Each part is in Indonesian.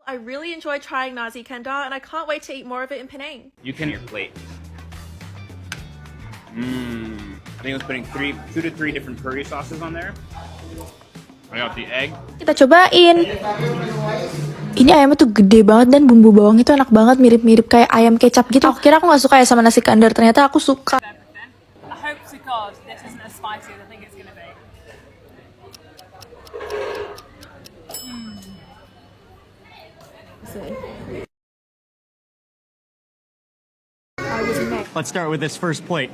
I really enjoyed trying nasi kandar and I can't wait to eat more of it in Penang. You can your plate. I think I was putting 2 to 3 different curry sauces on there. I got the egg. Kita cobain. Ini ayamnya tuh gede banget dan bumbu bawangnya tuh enak banget, mirip-mirip kayak ayam kecap gitu. Aku kira aku gak suka ya sama nasi kandar, ternyata aku suka. I hope to God this isn't as spicy as I think it's going to be. Let's start with this first plate.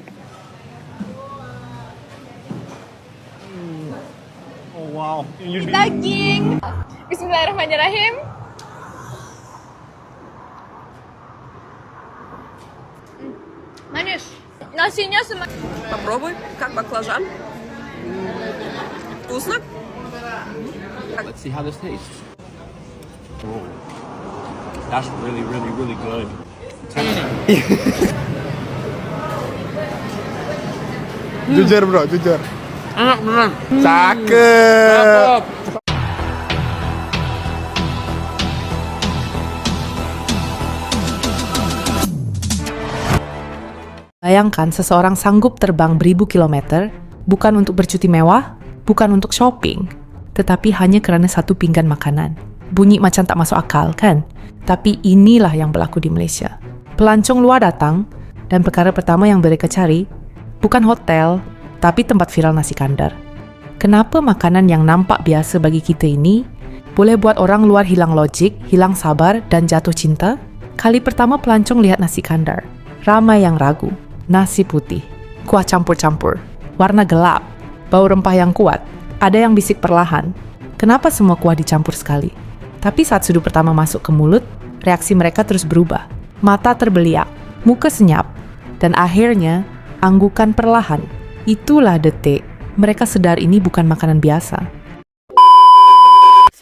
Oh wow. Daging. Bismillahirrahmanirrahim. Manis. Nasinya semakin. Попробуй, как баклажан. Вкусно? Let's see how this tastes. Oh, that's really, really, really good. Jujur bro, jujur. Enak beneran. Cakep. Bayangkan seseorang sanggup terbang beribu kilometer, bukan untuk bercuti mewah, bukan untuk shopping, tetapi hanya karena satu pinggan makanan. Bunyi macam tak masuk akal, kan? Tapi inilah yang berlaku di Malaysia. Pelancong luar datang, dan perkara pertama yang mereka cari, bukan hotel, tapi tempat viral nasi kandar. Kenapa makanan yang nampak biasa bagi kita ini, boleh buat orang luar hilang logik, hilang sabar, dan jatuh cinta? Kali pertama pelancong lihat nasi kandar, ramai yang ragu. Nasi putih, kuah campur-campur, warna gelap, bau rempah yang kuat, ada yang bisik perlahan. Kenapa semua kuah dicampur sekali? Tapi saat sudu pertama masuk ke mulut, reaksi mereka terus berubah. Mata terbeliak, muka senyap, dan akhirnya anggukan perlahan. Itulah detik mereka sadar ini bukan makanan biasa.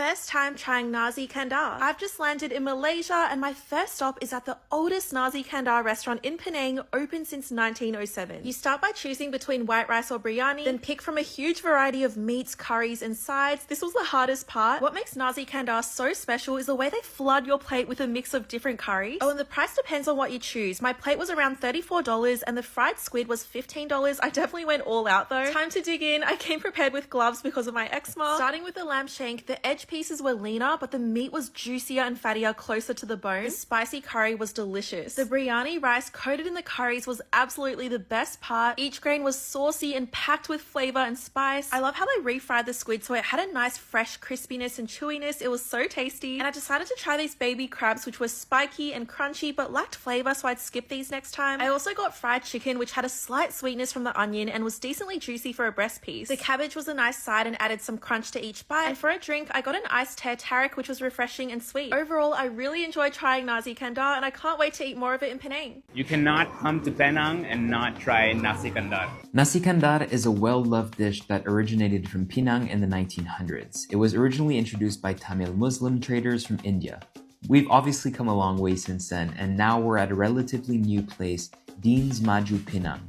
First time trying nasi kandar. I've just landed in Malaysia and my first stop is at the oldest nasi kandar restaurant in Penang, open since 1907. You start by choosing between white rice or biryani, then pick from a huge variety of meats, curries and sides. This was the hardest part. What makes nasi kandar so special is the way they flood your plate with a mix of different curries. Oh, and the price depends on what you choose. My plate was around $34 and the fried squid was $15. I definitely went all out though. Time to dig in. I came prepared with gloves because of my eczema. Starting with the lamb shank, the edge pieces were leaner, but the meat was juicier and fattier closer to the bone. The spicy curry was delicious. The biryani rice coated in the curries was absolutely the best part. Each grain was saucy and packed with flavor and spice. I love how they refried the squid so it had a nice fresh crispiness and chewiness. It was so tasty. And I decided to try these baby crabs, which were spiky and crunchy but lacked flavor, so I'd skip these next time. I also got fried chicken, which had a slight sweetness from the onion and was decently juicy for a breast piece. The cabbage was a nice side and added some crunch to each bite. And for a drink, I got an iced teh tarik, which was refreshing and sweet. Overall, I really enjoyed trying nasi kandar and I can't wait to eat more of it in Penang. You cannot come to Penang and not try nasi kandar. Nasi kandar is a well-loved dish that originated from Penang in the 1900s. It was originally introduced by Tamil Muslim traders from India. We've obviously come a long way since then, and now we're at a relatively new place, Dean's Maju Penang,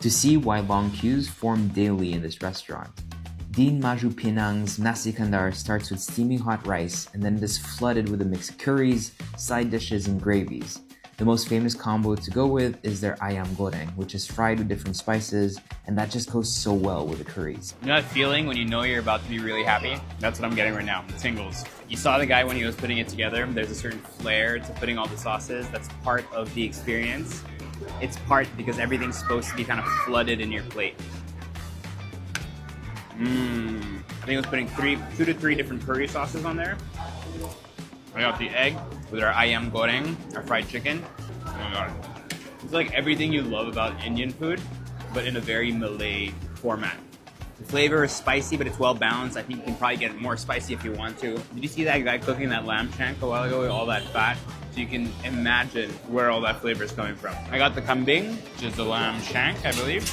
to see why long queues form daily in this restaurant. Dean Maju Penang's nasi kandar starts with steaming hot rice and then it is flooded with a mix of curries, side dishes, and gravies. The most famous combo to go with is their ayam goreng, which is fried with different spices, and that just goes so well with the curries. You know that feeling when you know you're about to be really happy? That's what I'm getting right now, tingles. You saw the guy when he was putting it together. There's a certain flair to putting all the sauces. That's part of the experience. It's part because everything's supposed to be kind of flooded in your plate. I think I was putting 2 to 3 different curry sauces on there. I got the egg with our ayam goreng, our fried chicken. Oh my god. It's like everything you love about Indian food, but in a very Malay format. The flavor is spicy, but it's well balanced. I think you can probably get it more spicy if you want to. Did you see that guy cooking that lamb shank a while ago with all that fat? So you can imagine where all that flavor is coming from. I got the kambing, which is the lamb shank, I believe.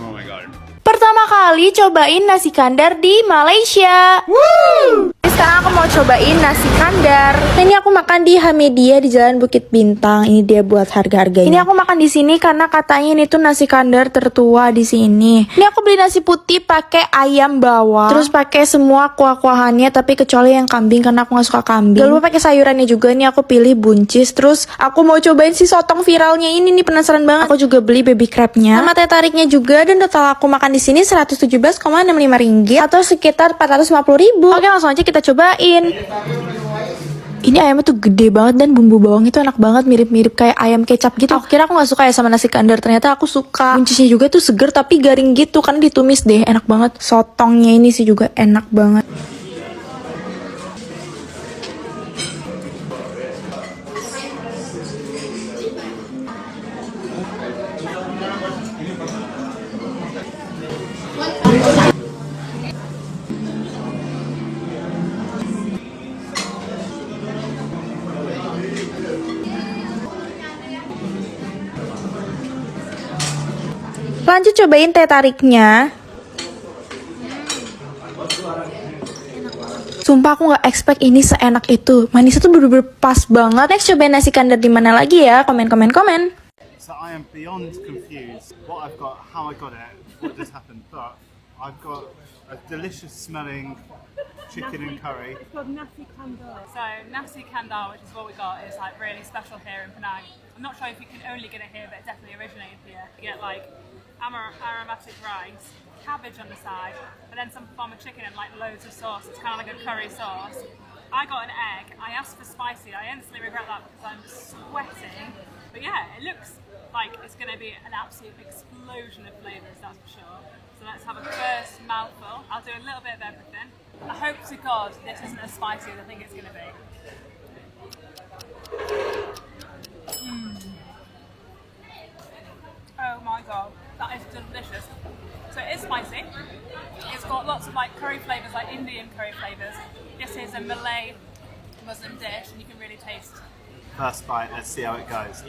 Oh my god. Pertama kali cobain nasi kandar di Malaysia. Woo! sekarang aku mau cobain nasi kandar. Nah, ini aku makan di Hamedia di Jalan Bukit Bintang. Ini dia buat harga-harganya. Ini aku makan di sini karena katanya ini tuh nasi kandar tertua di sini. Ini aku beli nasi putih pakai ayam bawang, terus pakai semua kuah-kuahannya tapi kecuali yang kambing karena aku nggak suka kambing. Gak lupa pakai sayurannya juga. Ini aku pilih buncis. Terus aku mau cobain si sotong viralnya ini nih, penasaran banget. Aku juga beli baby crabnya sama teh tariknya juga, dan total aku makan di sini 117,65 ringgit atau sekitar 450.000. Oke, langsung aja kita cobain. Ini ayamnya tuh gede banget dan bumbu bawangnya tuh enak banget, mirip-mirip kayak ayam kecap gitu. Aku kira aku nggak suka ya sama nasi kandar, ternyata aku suka. Buncisnya juga tuh seger tapi garing gitu kan, ditumis deh, enak banget. Sotongnya ini sih juga enak banget. Lanjut cobain teh tariknya. Sumpah aku nggak expect ini seenak itu. Manisnya tuh bener-bener pas banget. Next cobain nasi kandar di mana lagi ya? Komen. So I am beyond confused what I've got, how I got it, what just happened, but I've got a delicious smelling chicken and curry. It's called nasi kandar. So nasi kandar, which is what we got, is like really special here in Penang. I'm not sure if you can only get it here, but it definitely originated here. You get like aromatic rice, cabbage on the side, and then some form of chicken and like loads of sauce. It's kind of like a curry sauce. I got an egg. I asked for spicy. I instantly regret that because I'm sweating. But yeah, it looks like it's going to be an absolute explosion of flavours, that's for sure. So let's have a first mouthful. I'll do a little bit of everything. I hope to God this isn't as spicy as I think it's going to be. Oh my God, that is delicious. So it is spicy. It's got lots of like curry flavours, like Indian curry flavours. This is a Malay Muslim dish and you can really taste. First bite, let's see how it goes.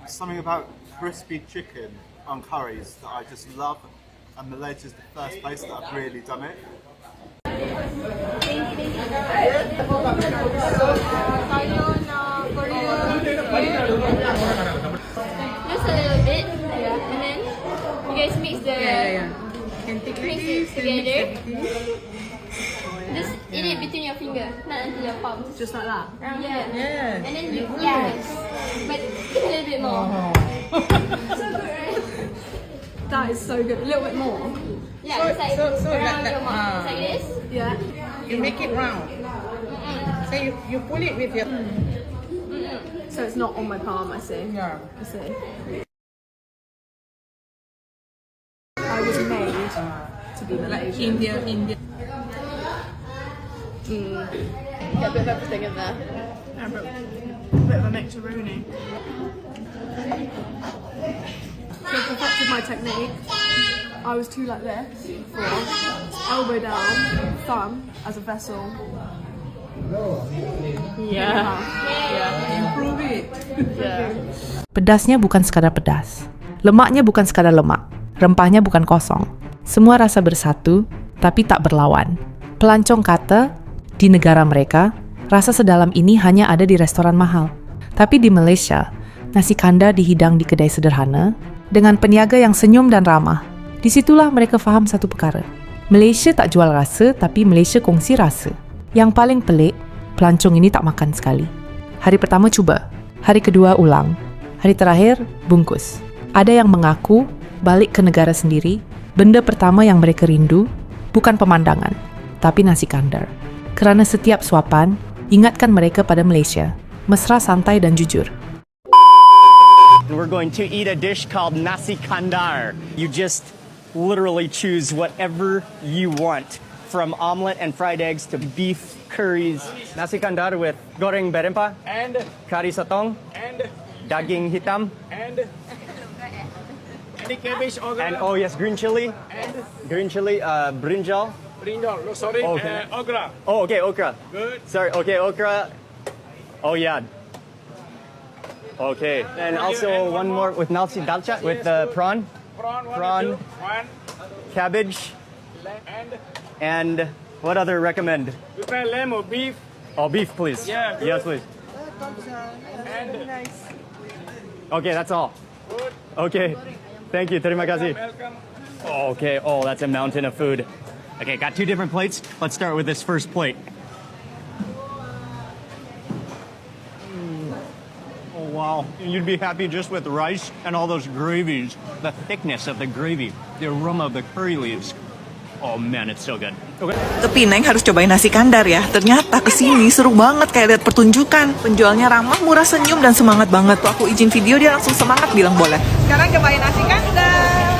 Something about crispy chicken on curries that I just love, and Malaysia is the first place that I've really done it. Just a little bit, and then you guys mix it together. Just eat it between your finger, not until your palms. Just like that? Yeah. And then you, yes. But a little bit more. So good, right? That is so good. A little bit more. Yeah, it's like around your mouth. It's like this. Yeah. You make it round. So you pull it with your... So it's not on my palm, I see. Yeah. I see. I was made to be Malaysian. India. Get a bit of everything in there. A bit of a mixeroonie. So I perfected my technique. I was too like this before. Elbow down, thumb as a vessel. Yeah. Improve it. Pedasnya bukan sekadar pedas. Lemaknya bukan sekadar lemak. Rempahnya bukan kosong. Semua rasa bersatu, tapi tak berlawan. Pelancong kata, di negara mereka, rasa sedalam ini hanya ada di restoran mahal. Tapi di Malaysia, nasi kandar dihidang di kedai sederhana, dengan peniaga yang senyum dan ramah. Disitulah mereka faham satu perkara. Malaysia tak jual rasa, tapi Malaysia kongsi rasa. Yang paling pelik, pelancong ini tak makan sekali. Hari pertama cuba, hari kedua ulang, hari terakhir bungkus. Ada yang mengaku balik ke negara sendiri, benda pertama yang mereka rindu bukan pemandangan, tapi nasi kandar. Kerana setiap suapan ingatkan mereka pada Malaysia, mesra, santai dan jujur. And we're going to eat a dish called nasi kandar. You just literally choose whatever you want, from omelette and fried eggs to beef curries. Nasi kandar with goreng berempah and kari sotong and daging hitam and cabbage and oh yes, green chili and brinjal. Brinjal, no, sorry, Okay. okra. Oh, okay, okra. Good. Sorry, okay, okra. Oh yeah. Okay, and also one more with nasi dalcha with the prawn. Prawn, Prawn. One, Cabbage, And what other recommend? You try lamb or beef? Oh, beef, please. Yeah. Yes, please. Okay, that's all. Okay. Thank you. Terima kasih. Welcome. Oh, okay. Oh, that's a mountain of food. Okay, got 2 different plates. Let's start with this first plate. Oh, wow. You'd be happy just with rice and all those gravies. The thickness of the gravy, the aroma of the curry leaves. Oh man, it's so good. Okay. Ke Pineng harus cobain nasi kandar ya. Ternyata kesini seru banget kayak lihat pertunjukan. Penjualnya ramah, murah, senyum, dan semangat banget. Tuh aku izin video dia langsung semangat bilang boleh. Sekarang cobain nasi kandar.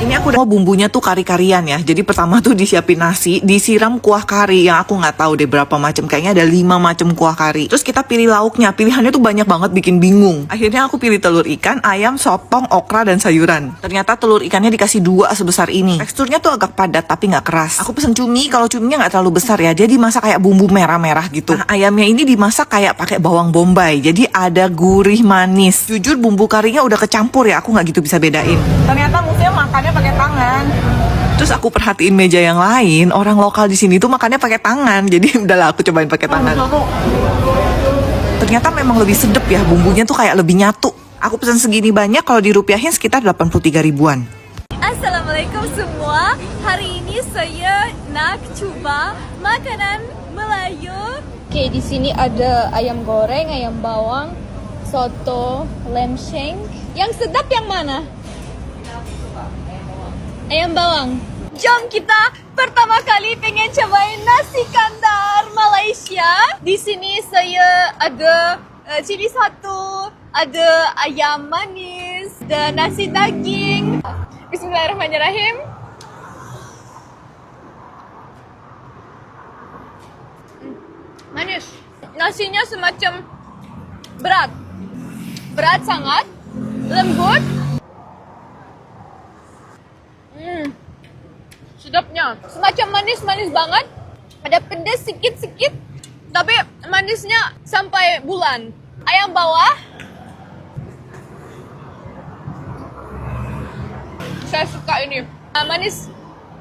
Ini aku udah bumbunya tuh kari-karian ya. Jadi pertama tuh disiapin nasi, disiram kuah kari yang aku nggak tahu deh berapa macam. Kayaknya ada 5 macam kuah kari. Terus kita pilih lauknya. Pilihannya tuh banyak banget bikin bingung. Akhirnya aku pilih telur ikan, ayam, sotong, okra, dan sayuran. Ternyata telur ikannya dikasih 2 sebesar ini. Teksturnya tuh agak padat tapi nggak keras. Aku pesen cumi, kalau cuminya nggak terlalu besar ya. Jadi dimasak kayak bumbu merah-merah gitu. Nah, ayamnya ini dimasak kayak pakai bawang bombay. Jadi ada gurih manis. Jujur bumbu karinya udah kecampur ya. Aku nggak gitu bisa bedain. Ternyata musuhnya makannya pakai tangan. Terus aku perhatiin meja yang lain, orang lokal di sini tuh makannya pakai tangan. Jadi udahlah aku cobain pakai tangan. Ternyata memang lebih sedep ya, bumbunya tuh kayak lebih nyatu. Aku pesan segini banyak, kalau dirupiahin sekitar 83 ribuan. Assalamualaikum semua. Hari ini saya nak coba makanan Melayu. Oke, di sini ada ayam goreng, ayam bawang, soto, lamb shank. Yang sedap yang mana? Ayam bawang. Jom kita pertama kali pengen cobain nasi kandar Malaysia. Di sini saya ada cili satu, ada ayam manis, dan nasi daging. Bismillahirrahmanirrahim. Manis. Nasinya semacam berat. Berat sangat, lembut. Sedapnya. Semacam manis-manis banget. Ada pedas sikit-sikit, tapi manisnya sampai bulan. Ayam bawah. Saya suka ini. Manis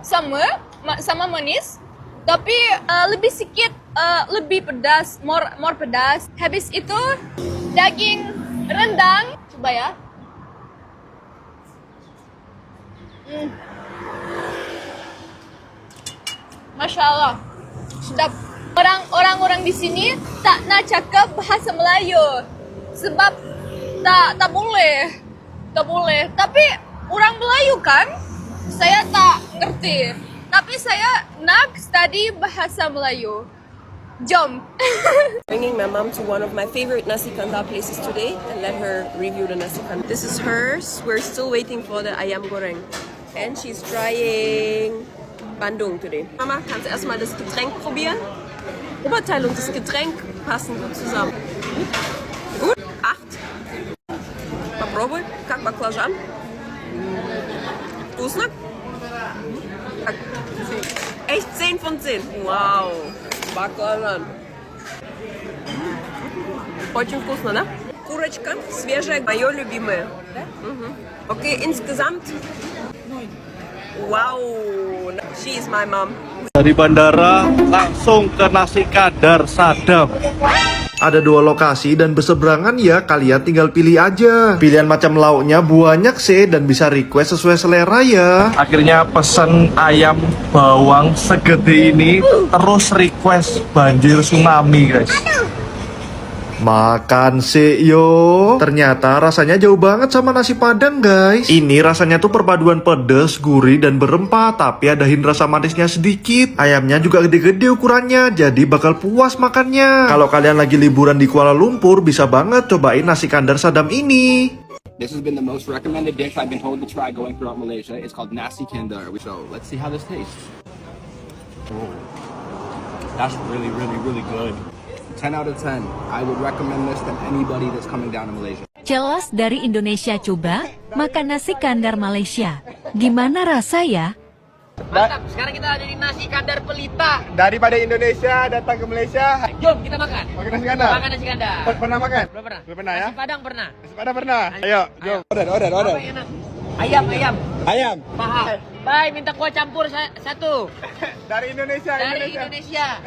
sama manis, tapi lebih sedikit lebih pedas, more pedas. Habis itu daging rendang. Coba ya. Masya Allah, sedap. Orang-orang di sini tak nak cakap bahasa Melayu sebab tak boleh. Tapi orang Melayu kan, saya tak ngerti. Tapi saya nak study bahasa Melayu. Jom. Bringing my mom to one of my favorite nasi kandar places today and let her review the nasi kandar. This is hers. We're still waiting for the ayam goreng. And she's trying Bandung today. Mama, kannst du erstmal das Getränk probieren? Oberteil und das Getränk passen gut zusammen. Gut? 8. Попробуй, как баклажан. Вкусно? Echt 10 von 10. Wow. Баклажан. Очень вкусно, да? Курочка свежая, мое любимое. Окей, insgesamt. Wow, she is my mom. Dari bandara langsung ke nasi kandar Sadap. Ada 2 lokasi dan berseberangan ya, kalian tinggal pilih aja. Pilihan macam lauknya banyak sih dan bisa request sesuai selera ya. Akhirnya pesan ayam bawang segede ini, terus request banjir tsunami guys. Makan sih yo. Ternyata rasanya jauh banget sama nasi padang guys. Ini rasanya tuh perpaduan pedas, gurih, dan berempah, tapi adain rasa manisnya sedikit. Ayamnya juga gede-gede ukurannya, jadi bakal puas makannya. Kalau kalian lagi liburan di Kuala Lumpur, bisa banget cobain nasi kandar Sadam ini. This has been the most recommended dish I've been told to try going throughout Malaysia. It's called nasi kandar. So let's see how this tastes. Oh, that's really good. 10 out of 10. I would recommend this to anybody that's coming down to Malaysia. Jelas dari Indonesia coba makan nasi kandar Malaysia. Gimana rasa ya? Mantap, sekarang kita ada di nasi kandar Pelita. Daripada Indonesia datang ke Malaysia, Jom kita makan. makan nasi kandar. Makan nasi kandar. Pernah makan? Belum pernah. Belum pernah ya? Nasi Padang pernah. Nasi padang pernah. Ayo, jom. Order. Apa yang enak? Ayam. Ayam. Paha. Bay, minta kuah campur satu. Dari Indonesia. Dari Indonesia.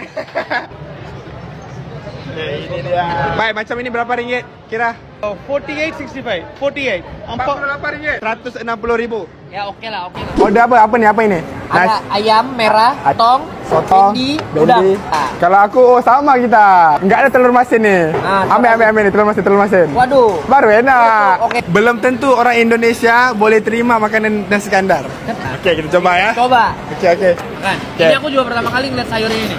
Ini dia. Baik, macam ini berapa ringgit kira? 48.65. 48. 48 ringgit. 160.000. Ya oke lah. Order apa nih? Ada ayam merah, tong, Sotong, bendi, bendi. udang. Ah. Kalau aku sama kita. Enggak ada telur masin nih. Ambil nih telur masin. Waduh. Baru enak. Oke. Belum tentu orang Indonesia boleh terima makanan nasi kandar. Oke, kita coba ya. Coba. Oke. Kan, ini aku juga pertama kali ngeliat sayur ini.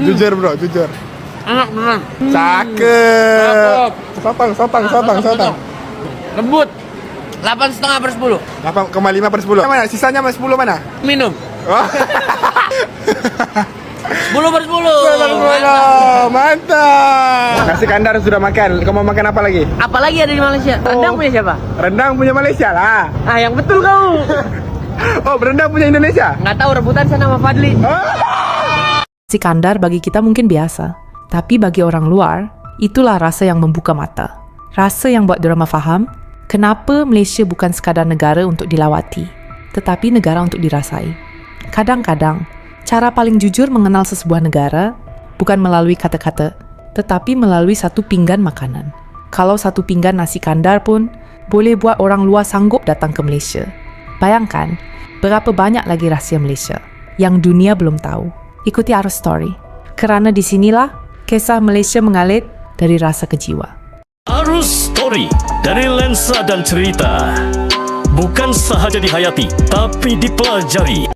Jujur bro, jujur. Enak beneran. Cakep. Sotong. Lembut. 8,5/10. 8,5/10. Mana? Sisanya 10 mana? Minum. 10/10. Mantap. Nasi kandar sudah makan. Kau mau makan apa lagi? Apa lagi ada di Malaysia? Rendang punya siapa? Rendang punya Malaysia lah. Ah, yang betul kau. Oh, rendang punya Indonesia? Nggak tahu, rebutan sana sama Fadli. Nasi kandar bagi kita mungkin biasa, tapi bagi orang luar, itulah rasa yang membuka mata. Rasa yang buat diorang faham kenapa Malaysia bukan sekadar negara untuk dilawati, tetapi negara untuk dirasai. Kadang-kadang, cara paling jujur mengenal sesebuah negara bukan melalui kata-kata, tetapi melalui satu pinggan makanan. Kalau satu pinggan nasi kandar pun boleh buat orang luar sanggup datang ke Malaysia. Bayangkan, berapa banyak lagi rahsia Malaysia yang dunia belum tahu. Ikuti Arus Story, kerana di sinilah kisah Malaysia mengalir dari rasa ke jiwa. Arus Story, dari lensa dan cerita. Bukan sahaja dihayati, tapi dipelajari.